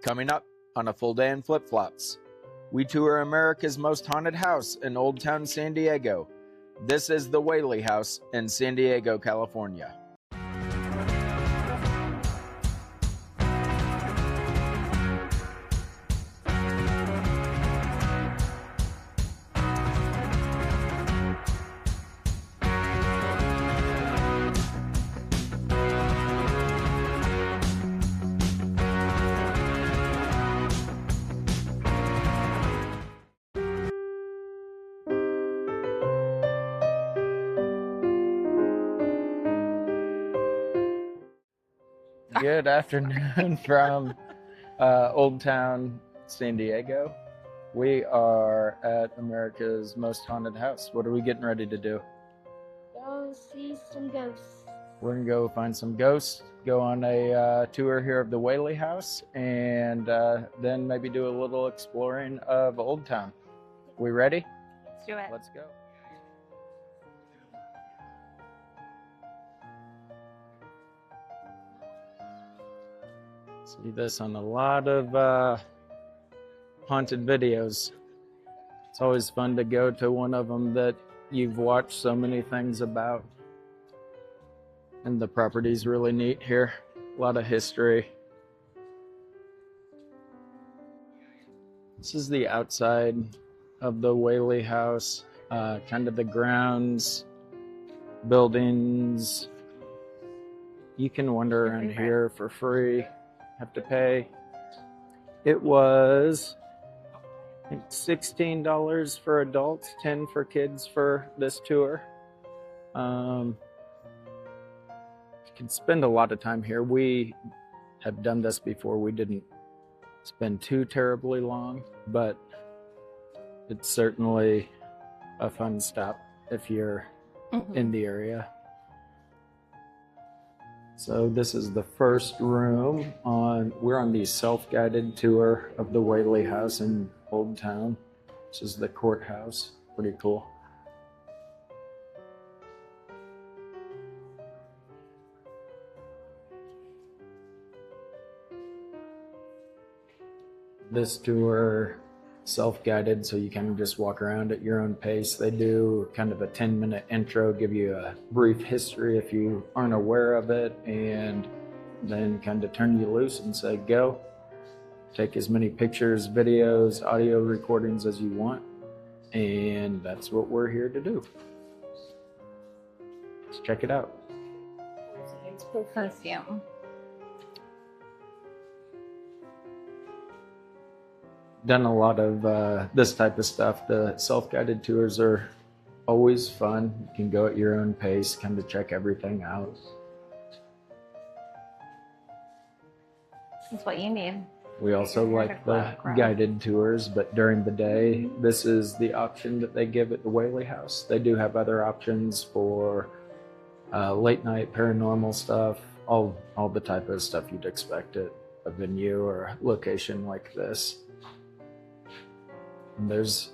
Coming up on A Full Day in Flip-Flops, we tour America's most haunted house in Old Town San Diego. This is the Whaley House in San Diego, California. Good afternoon from Old Town San Diego. We are at America's most haunted house. What are we getting ready to do? Go see some ghosts. We're going to go find some ghosts, go on a tour here of the Whaley House, and then maybe do a little exploring of Old Town. We ready? Let's do it. Let's go. See this on a lot of haunted videos. It's always fun to go to one of them that you've watched so many things about. And the property's really neat here. A lot of history. This is the outside of the Whaley House. Kind of the grounds, buildings. You can wander around here for free. Have to pay. It was, I think, $16 for adults, $10 for kids for this tour. You can spend a lot of time here. We have done this before. We didn't spend too terribly long, but it's certainly a fun stop if you're in the area. So this is the first room we're on the self-guided tour of the Whaley House in Old Town. This is the courthouse, pretty cool. This tour, self-guided, so you can just walk around at your own pace. They do kind of a 10-minute intro, give you a brief history if you aren't aware of it, and then kind of turn you loose and say, go. Take as many pictures, videos, audio recordings as you want, and that's what we're here to do. Let's check it out. It's perfume. Done a lot of this type of stuff. The self-guided tours are always fun. You can go at your own pace, kind of check everything out. That's what you need. We also like the guided tours, but during the day, this is the option that they give at the Whaley House. They do have other options for late night paranormal stuff, all the type of stuff you'd expect at a venue or a location like this. And there's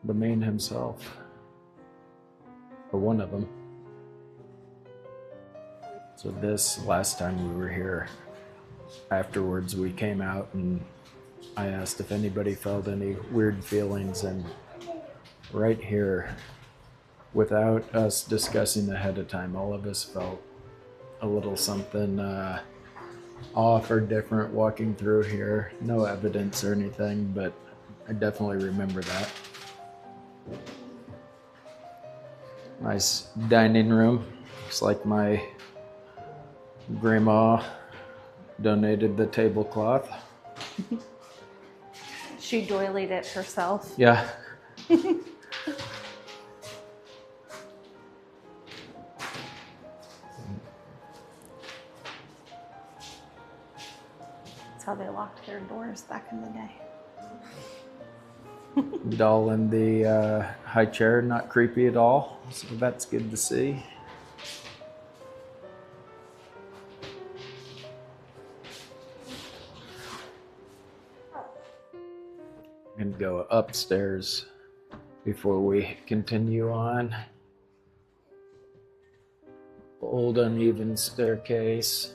the man himself, or one of them. So this, last time we were here, afterwards we came out and I asked if anybody felt any weird feelings, and right here, without us discussing ahead of time, all of us felt a little something off or different walking through here. No evidence or anything, but I definitely remember that. Nice dining room. Looks like my grandma donated the tablecloth. She doilied it herself. Yeah. That's how they locked their doors back in the day. Doll in the high chair, not creepy at all, so that's good to see. And go upstairs before we continue on. Old uneven staircase.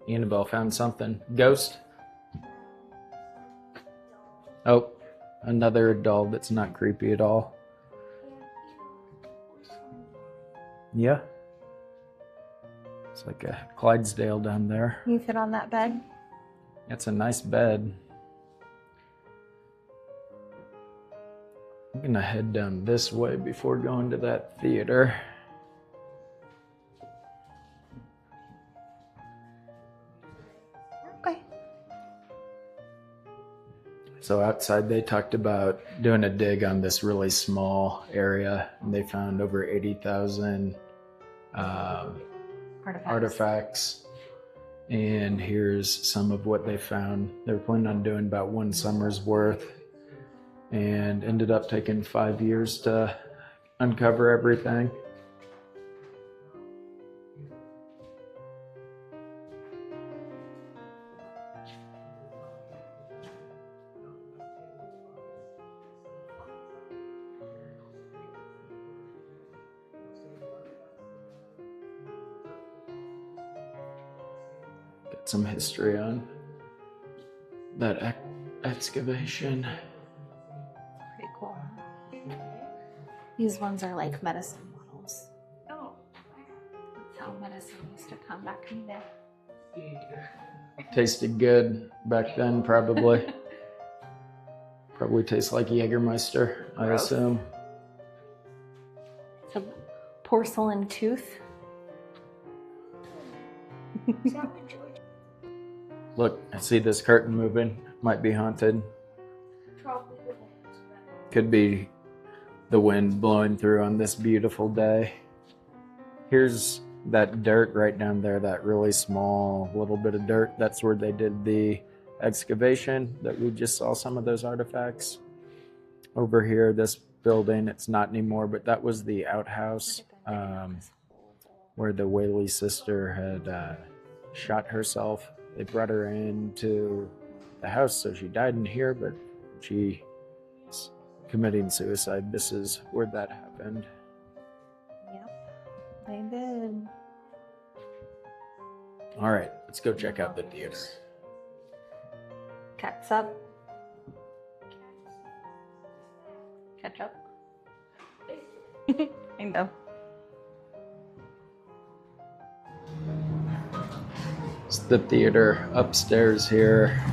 Annabelle found something. Ghost? Oh, another doll that's not creepy at all. Yeah. It's like a Clydesdale down there. You fit on that bed? It's a nice bed. I'm gonna head down this way before going to that theater. Okay. So outside they talked about doing a dig on this really small area, and they found over 80,000 artifacts. And here's some of what they found. They were planning on doing about one summer's worth, and ended up taking 5 years to uncover everything. Got some history on that excavation. Pretty cool. These ones are like medicine bottles. Oh. That's how medicine used to come back in the day. Tasted good back then, probably. Probably tastes like Jägermeister, I Gross. assume. It's a porcelain tooth. Is that what George? Look, I see this curtain moving. Might be haunted. Probably the one. Could be the wind blowing through on this beautiful day. Here's that dirt right down there, that really small little bit of dirt. That's where they did the excavation that we just saw some of those artifacts. Over here, this building, it's not anymore, but that was the outhouse where the Whaley sister had shot herself. They brought her into the house, so she died in here, but she was committing suicide. This is where that happened. Yep, they did. All right, let's go check out the theater. Catsup. Ketchup. I know. It's the theater upstairs here.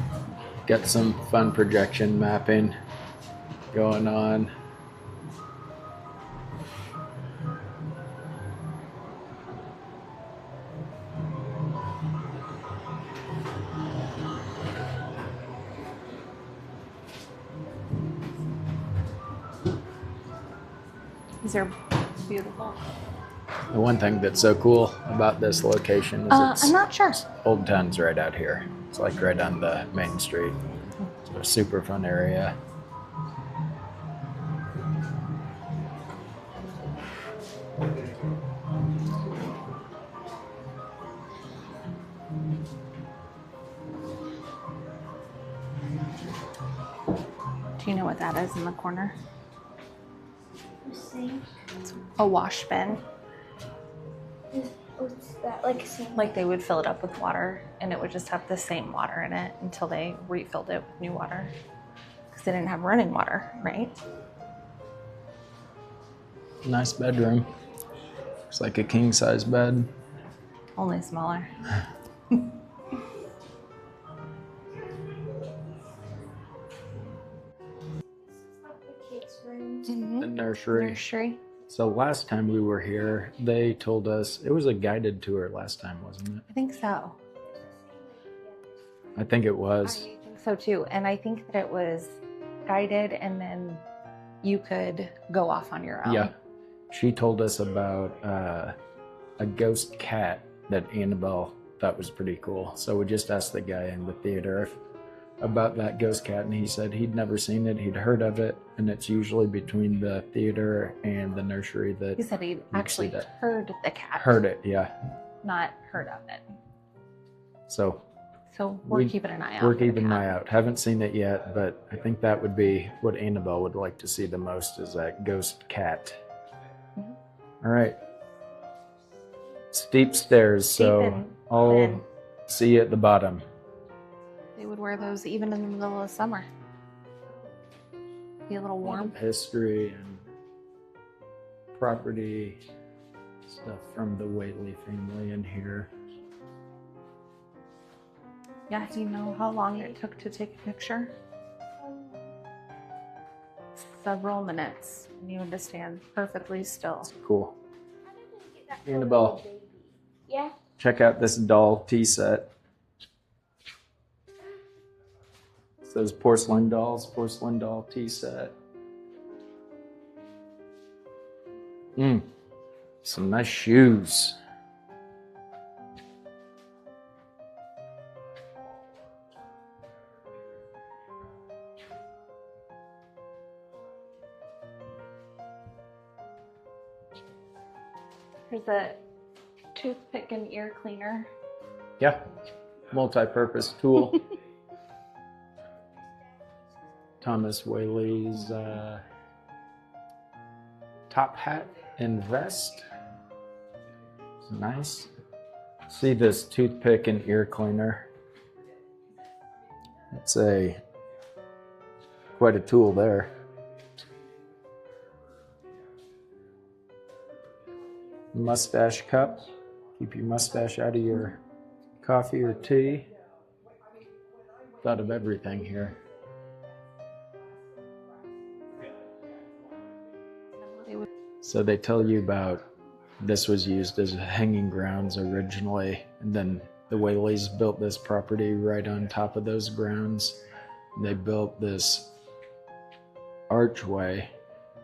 Got some fun projection mapping going on. These are beautiful. The one thing that's so cool about this location is I'm it's not sure. Old Town's right out here. It's like right on the main street. It's a super fun area. Do you know what that is in the corner? Sink. It's a wash bin. What's that? Like a sink? Like they would fill it up with water and it would just have the same water in it until they refilled it with new water. Because they didn't have running water, right? Nice bedroom. Looks like a king-size bed. Only smaller. The kids' room. The nursery. Nursery. So last time we were here, they told us it was a guided tour last time, wasn't it? I think so. I think it I was. think so too. And I think that it was guided and then you could go off on your own. Yeah. She told us about a ghost cat that Annabelle thought was pretty cool. So we just asked the guy in the theater about that ghost cat, and he said he'd never seen it, he'd heard of it, and it's usually between the theater and the nursery that He said he'd actually heard the cat. heard it. Yeah. Not heard of it. So So we're keeping an eye out. we're for the keeping an cat. eye out. Haven't seen it yet, but I think that would be what Annabelle would like to see the most, is that ghost cat. Mhm. All right. Steep stairs, Steep so and I'll then See you at the bottom. They would wear those even in the middle of summer. Be a little A lot warm. of history and property stuff from the Whaley family in here. Yeah, do you know how long it took to take a picture? Several minutes. And you had to stand perfectly still. Cool. How did they get that Annabelle. for a baby? Yeah. Check out this doll tea set. It's those porcelain dolls, porcelain doll tea set. Some nice shoes. Here's a toothpick and ear cleaner. Yeah, multi-purpose tool. Thomas Whaley's top hat and vest. Nice. See this toothpick and ear cleaner. It's quite a tool there. Mustache cup. Keep your mustache out of your coffee or tea. Thought of everything here. So they tell you about this was used as hanging grounds originally, and then the Whaleys built this property right on top of those grounds. They built this archway,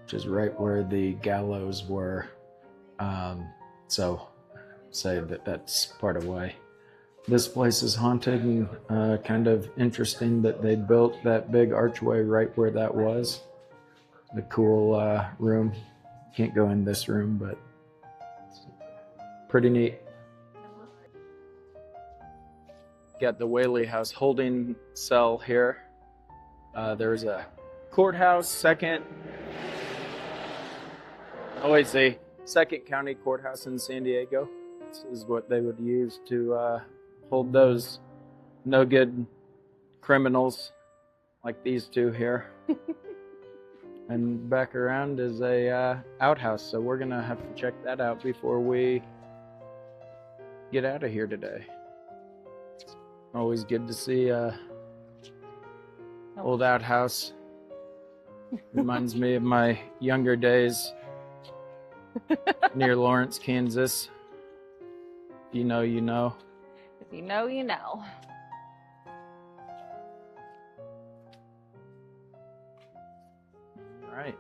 which is right where the gallows were. So say that's part of why this place is haunted, and kind of interesting that they built that big archway right where that was. The cool room. Can't go in this room, but it's pretty neat. Got the Whaley House holding cell here. There's a courthouse, second county courthouse in San Diego. This is what they would use to hold those no good criminals like these two here. And back around is a outhouse, so we're gonna have to check that out before we get out of here today. Always good to see old outhouse. Reminds me of my younger days near Lawrence, Kansas. If you know, you know. If you know, you know. Right.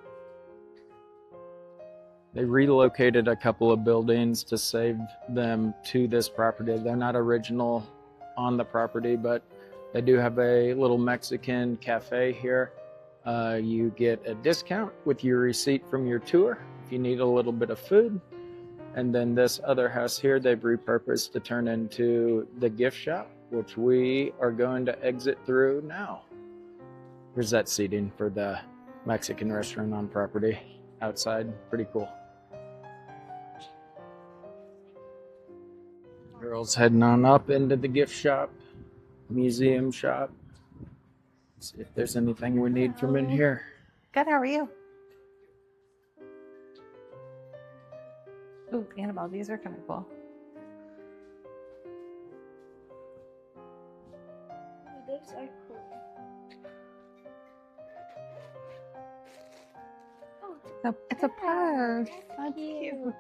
They relocated a couple of buildings to save them to this property. They're not original on the property, but they do have a little Mexican cafe here. You get a discount with your receipt from your tour if you need a little bit of food. And then this other house here, they've repurposed to turn into the gift shop, which we are going to exit through now. Here's that seating for the Mexican restaurant on property outside. Pretty cool. Girls heading on up into the gift shop, museum shop. See if there's anything we need from in here. Good, how are you? Ooh, Annabelle, these are kind of cool. Those are cool. Oh, It's a purse. That's cute.